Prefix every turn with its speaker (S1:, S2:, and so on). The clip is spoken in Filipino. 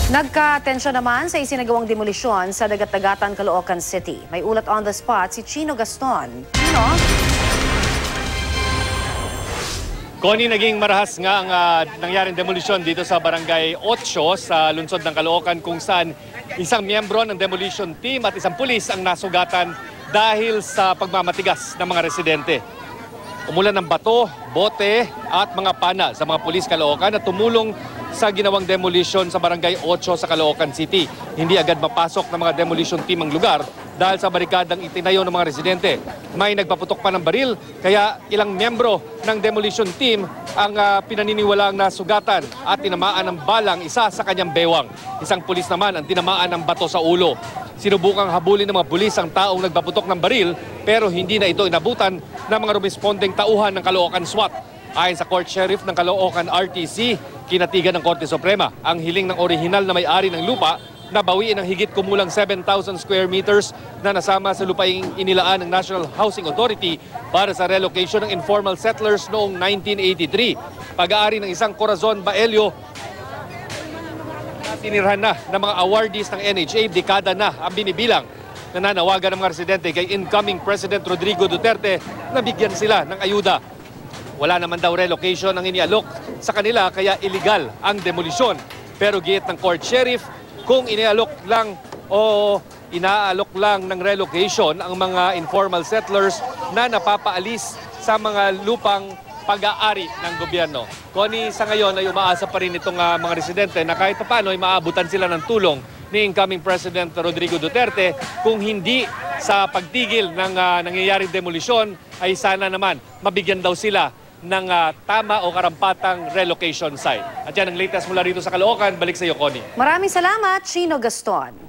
S1: Nagka-tensyon naman sa isinagawang demolisyon sa Dagat-Dagatan, Caloocan City. May ulat on the spot si Chino Gaston. Chino?
S2: Connie, naging marahas nga ang nangyaring demolisyon dito sa Barangay 8 sa lungsod ng Caloocan kung saan isang miyembro ng demolition team at isang pulis ang nasugatan dahil sa pagmamatigas ng mga residente. Umulan ng bato, bote at mga pana sa mga pulis Caloocan at tumulong sa ginawang demolition sa Barangay 8 sa Caloocan City. Hindi agad mapasok ng mga demolition team ang lugar dahil sa barikadang itinayo ng mga residente. May nagpaputok pa ng baril, kaya ilang miyembro ng demolition team ang pinaniniwalaang nasugatan at tinamaan ng balang isa sa kanyang bewang. Isang pulis naman ang tinamaan ng bato sa ulo. Sinubukang habulin ng mga pulis ang taong nagpaputok ng baril pero hindi na ito inabutan ng mga rumespondeng tauhan ng Caloocan SWAT. Ayon sa Court Sheriff ng Caloocan RTC, kinatigan ng Korte Suprema ang hiling ng orihinal na may-ari ng lupa na bawiin ang higit kumulang 7,000 square meters na nasama sa lupaing inilaan ng National Housing Authority para sa relocation ng informal settlers noong 1983. Pag-aari ng isang Corazon Baelio na tinirhan na ng mga awardees ng NHA, dekada na ang binibilang. Nananawagan ng mga residente kay incoming President Rodrigo Duterte na bigyan sila ng ayuda. Wala naman daw relocation ang inialok sa kanila kaya illegal ang demolisyon. Pero giit ng court sheriff, kung inialok lang o inaalok lang ng relocation ang mga informal settlers na napapaalis sa mga lupang pag-aari ng gobyerno. Connie, sa ngayon ay umaasa pa rin itong mga residente na kahit paano ay maabutan sila ng tulong ni incoming President Rodrigo Duterte. Kung hindi sa pagtigil ng nangyayaring demolisyon ay sana naman mabigyan daw sila ng tama o karampatang relocation site. At yan ang latest mula rito sa Caloocan. Balik sa iyo, Connie.
S1: Maraming salamat, Chino Gaston.